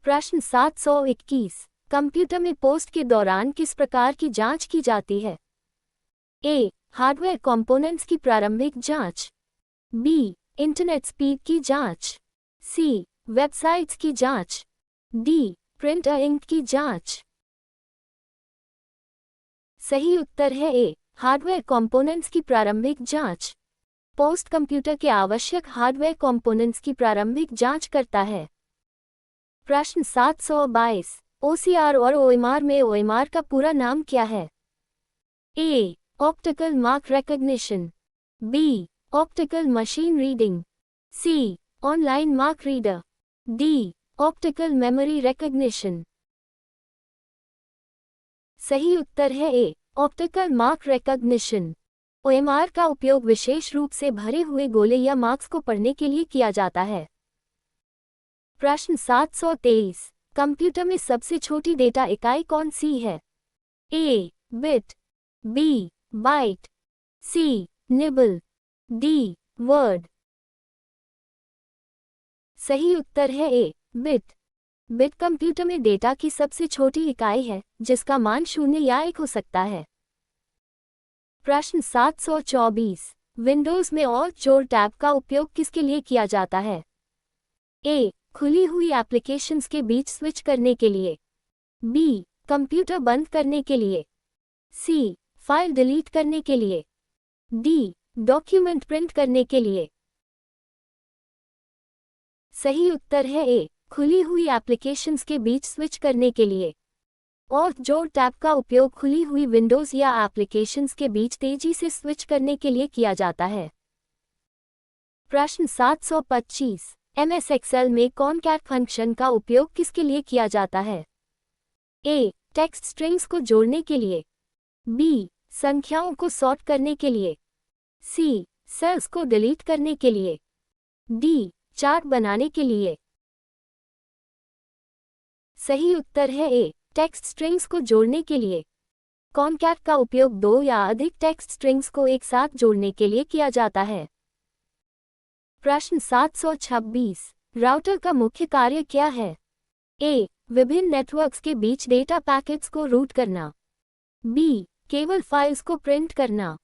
प्रश्न 721। कंप्यूटर में पोस्ट के दौरान किस प्रकार की जांच की जाती है? ए. हार्डवेयर कंपोनेंट्स की प्रारंभिक जांच। बी. इंटरनेट स्पीड की जांच। सी. वेबसाइट्स की जांच। डी. प्रिंट इंक की जांच। सही उत्तर है ए. हार्डवेयर कंपोनेंट्स की प्रारंभिक जांच। पोस्ट कंप्यूटर के आवश्यक हार्डवेयर कंपोनेंट्स की प्रारंभिक जांच करता है। प्रश्न 722। ओसीआर और ओएमआर में ओएमआर का पूरा नाम क्या है? A. Optical mark recognition. B. Optical machine reading. C. Online mark reader. D. Optical memory recognition. सही उत्तर है A. Optical mark recognition. OMR का उपयोग विशेष रूप से भरे हुए गोले या मार्क्स को पढ़ने के लिए किया जाता है। प्रश्न 723। कंप्यूटर में सबसे छोटी डेटा इकाई कौन सी है? ए. बिट। बी. बाइट। सी. निबल। डी. वर्ड। सही उत्तर है ए. बिट। बिट कंप्यूटर में डेटा की सबसे छोटी इकाई है जिसका मान 0 या 1 हो सकता है। प्रश्न 724। विंडोज में ऑल्ट जोड़ टैब का उपयोग किसके लिए किया जाता है? ए. खुली हुई एप्लीकेशंस के बीच स्विच करने के लिए। बी. कंप्यूटर बंद करने के लिए। सी. फाइल डिलीट करने के लिए। डी. डॉक्यूमेंट प्रिंट करने के लिए। सही उत्तर है ए. खुली हुई एप्लीकेशंस के बीच स्विच करने के लिए। ऑल्ट जोड़ टैब का उपयोग खुली हुई विंडोज या एप्लीकेशंस के बीच तेजी से स्विच करने के लिए किया जाता है। प्रश्न 725। MS एक्सेल में कॉनकैट फंक्शन का उपयोग किसके लिए किया जाता है? ए. टेक्स्ट स्ट्रिंग्स को जोड़ने के लिए। बी. संख्याओं को सॉर्ट करने के लिए। सी. सेल्स को डिलीट करने के लिए। डी. चार्ट बनाने के लिए। सही उत्तर है ए. टेक्स्ट स्ट्रिंग्स को जोड़ने के लिए। कॉनकैट का उपयोग 2 या अधिक टेक्स्ट स्ट्रिंग्स को एक साथ जोड़ने के लिए किया जाता है। प्रश्न 726। राउटर का मुख्य कार्य क्या है? ए. विभिन्न नेटवर्क्स के बीच डेटा पैकेट्स को रूट करना। बी. केवल फाइल्स को प्रिंट करना।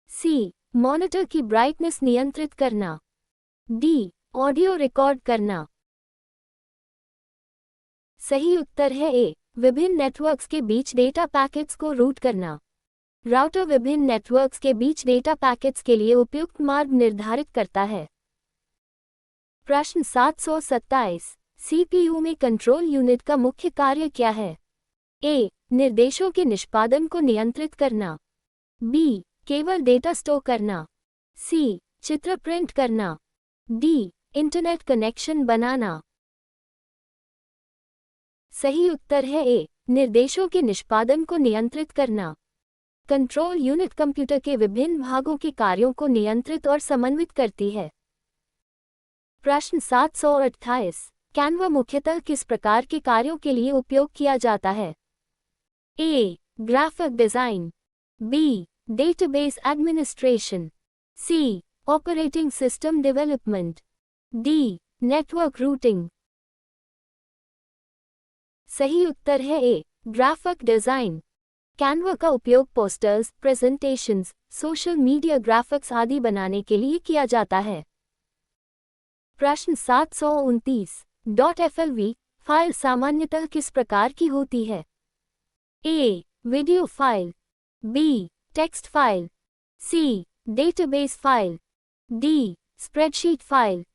सी. मॉनिटर की ब्राइटनेस नियंत्रित करना। डी. ऑडियो रिकॉर्ड करना। सही उत्तर है ए. विभिन्न नेटवर्क्स के बीच डेटा पैकेट्स को रूट करना। राउटर विभिन्न नेटवर्क्स के बीच डेटा पैकेट्स के लिए उपयुक्त मार्ग निर्धारित करता है। प्रश्न 727। CPU में कंट्रोल यूनिट का मुख्य कार्य क्या है? ए. निर्देशों के निष्पादन को नियंत्रित करना। बी. केवल डेटा स्टोर करना। सी. चित्र प्रिंट करना। डी. इंटरनेट कनेक्शन बनाना। सही उत्तर है ए. निर्देशों के निष्पादन को नियंत्रित करना। कंट्रोल यूनिट कंप्यूटर के विभिन्न भागों के कार्यों को नियंत्रित और समन्वित करती है। प्रश्न 728। कैनवा मुख्यतः किस प्रकार के कार्यों के लिए उपयोग किया जाता है? A. Graphic design. B. Database administration. C. Operating system development. D. Network routing. सही उत्तर है ए. Graphic design. कैनवा का उपयोग posters, presentations, social media graphics आदि बनाने के लिए किया जाता है। प्रश्न 729। .flv फाइल सामान्यतः किस प्रकार की होती है? A. Video file. B. Text file. C. Database file. D. Spreadsheet file.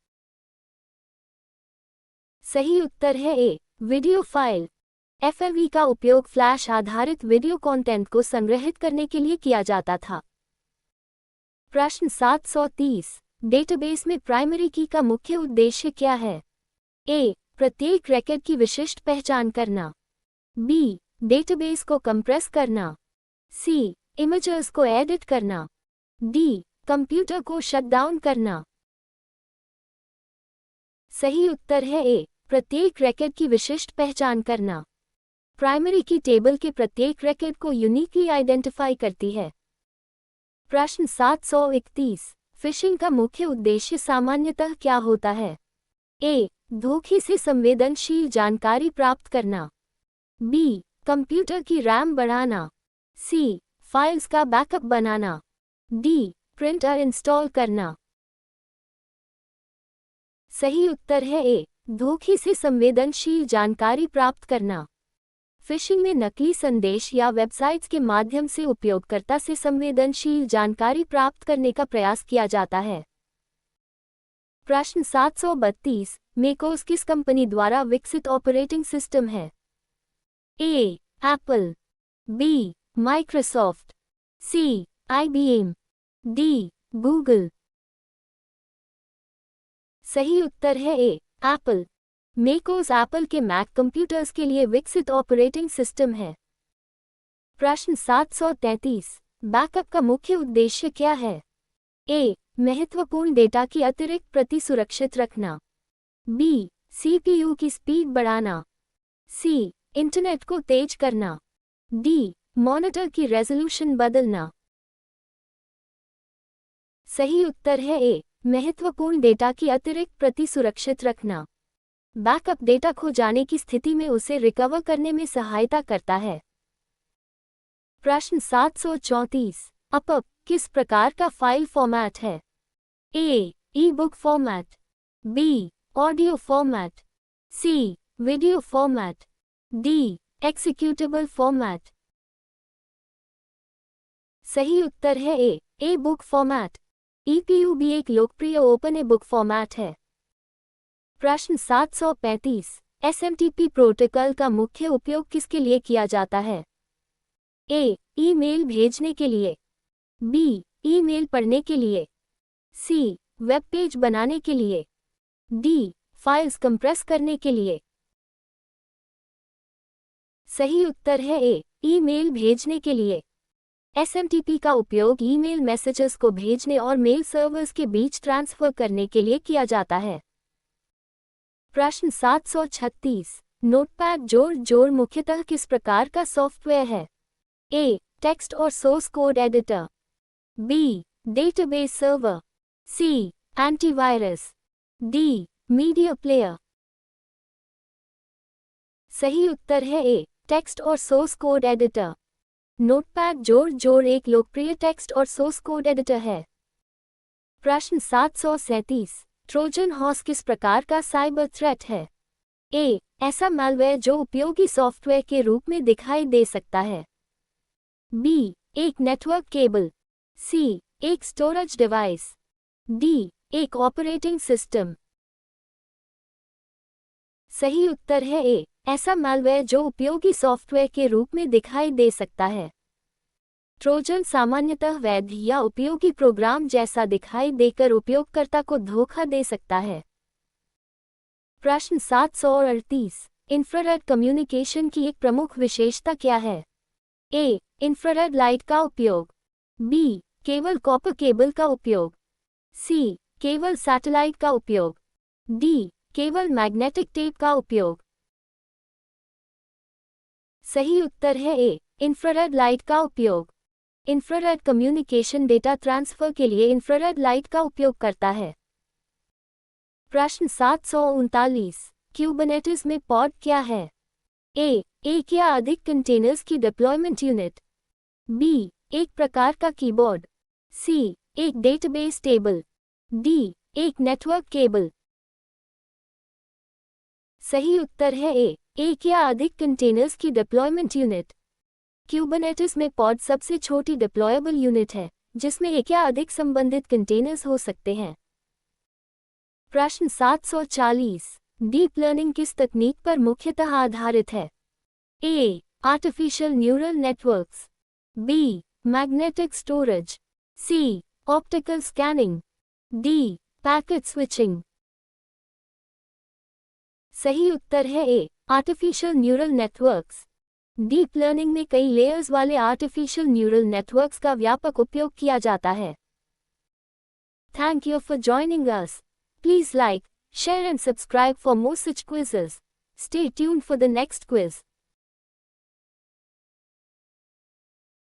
सही उत्तर है ए. Video file. FLV का उपयोग फ्लैश आधारित वीडियो कंटेंट को संग्रहित करने के लिए किया जाता था। प्रश्न 730। डेटाबेस में प्राइमरी की का मुख्य उद्देश्य क्या है? ए. प्रत्येक रिकॉर्ड की विशिष्ट पहचान करना। बी. डेटाबेस को कंप्रेस करना। सी. इमेजेस को एडिट करना। डी. कंप्यूटर को शट डाउन करना। सही उत्तर है ए. प्रत्येक रिकॉर्ड की विशिष्ट पहचान करना। प्राइमरी की टेबल के प्रत्येक रिकॉर्ड को यूनिकली आइडेंटिफाई करती है। प्रश्न 731। फिशिंग का मुख्य उद्देश्य सामान्यतः क्या होता है? ए. धोखे से संवेदनशील जानकारी प्राप्त करना। बी. कंप्यूटर की रैम बढ़ाना। सी. फाइल्स का बैकअप बनाना। डी. प्रिंटर इंस्टॉल करना। सही उत्तर है ए. धोखे से संवेदनशील जानकारी प्राप्त करना। फिशिंग में नकली संदेश या वेबसाइट्स के माध्यम से उपयोगकर्ता से संवेदनशील जानकारी प्राप्त करने का प्रयास किया जाता है। प्रश्न 732, मैकोस किस कंपनी द्वारा विकसित ऑपरेटिंग सिस्टम है? ए. एप्पल। बी. माइक्रोसॉफ्ट। सी. IBM। डी. गूगल। सही उत्तर है ए. एप्पल। मैकोस एप्पल के मैक कंप्यूटर्स के लिए विकसित ऑपरेटिंग सिस्टम है। प्रश्न 733, बैकअप का मुख्य उद्देश्य क्या है? ए. महत्वपूर्ण डेटा की अतिरिक्त प्रति सुरक्षित रखना। बी. CPU की स्पीड बढ़ाना। सी. इंटरनेट को तेज करना। डी. मॉनिटर की रेजोल्यूशन बदलना। सही उत्तर है ए. महत्वपूर्ण डेटा की अतिरिक्त प्रति सुरक्षित रखना। बैकअप डेटा खो जाने की स्थिति में उसे रिकवर करने में सहायता करता है। प्रश्न 734, अपअप किस प्रकार का फाइल फॉर्मेट है? A. E-book format. B. Audio format. C. Video format. D. Executable format. सही उत्तर है ए. E-book format. EPUB एक लोकप्रिय ओपन ई-बुक फॉर्मेट है। प्रश्न 735, SMTP प्रोटोकॉल का मुख्य उपयोग किसके लिए किया जाता है? ए. ईमेल भेजने के लिए। बी. ईमेल पढ़ने के लिए। सी. वेब पेज बनाने के लिए। डी. फाइल्स कंप्रेस करने के लिए। सही उत्तर है ए. ईमेल भेजने के लिए। SMTP का उपयोग ईमेल मैसेजेस को भेजने और मेल सर्वर्स के बीच ट्रांसफर करने के लिए किया जाता है। प्रश्न 736, नोटपैड जोड़ मुख्यतः किस प्रकार का सॉफ्टवेयर है? ए. टेक्स्ट और source code editor. B. Database server. C. Antivirus. D. Media player. सही उत्तर है ए. टेक्स्ट और सोर्स कोड एडिटर। नोटपैड जोड़ एक लोकप्रिय टेक्स्ट और सोर्स कोड एडिटर है। प्रश्न 737, ट्रोजन हॉर्स किस प्रकार का साइबर थ्रेट है? ए. ऐसा मैलवेयर जो उपयोगी सॉफ्टवेयर के रूप में दिखाई दे सकता है। बी. एक नेटवर्क केबल। सी. एक स्टोरेज डिवाइस। डी. एक ऑपरेटिंग सिस्टम। सही उत्तर है ए. ऐसा मैलवेयर जो उपयोगी सॉफ्टवेयर के रूप में दिखाई दे सकता है। ट्रोजन सामान्यतः वैध या उपयोगी प्रोग्राम जैसा दिखाई देकर उपयोगकर्ता को धोखा दे सकता है। प्रश्न 738, इंफ्रारेड कम्युनिकेशन की एक प्रमुख विशेषता क्या है? ए. इंफ्रारेड लाइट का उपयोग। बी. केवल कॉपर केबल का उपयोग। सी. केवल सैटेलाइट का उपयोग। डी. केवल मैग्नेटिक टेप का उपयोग। सही उत्तर है ए. इंफ्रारेड लाइट का उपयोग। इंफ्रारेड कम्युनिकेशन डेटा ट्रांसफर के लिए इंफ्रारेड लाइट का उपयोग करता है। प्रश्न 739, क्यूबरनेटिस में पॉड क्या है? ए. एक या अधिक कंटेनर्स की डिप्लॉयमेंट यूनिट। बी. एक प्रकार का कीबोर्ड। सी. एक डेटाबेस टेबल। डी. एक नेटवर्क केबल। सही उत्तर है ए. एक या अधिक कंटेनर्स की डिप्लॉयमेंट यूनिट। क्यूबरनेटिस में पॉड सबसे छोटी डिप्लॉयबल यूनिट है, जिसमें एक या अधिक संबंधित कंटेनर्स हो सकते हैं। प्रश्न 740, डीप लर्निंग किस तकनीक पर मुख्यतः आधारित है? A. Artificial neural networks. B. Magnetic storage. C. Optical scanning. D. Packet switching. सही उत्तर है A. Artificial neural networks. Deep learning में कई लेयर्स वाले आर्टिफिशियल न्यूरल नेटवर्क्स का व्यापक उपयोग किया जाता है। Thank you for joining us. Please like, share and subscribe for more such quizzes. Stay tuned for the next quiz.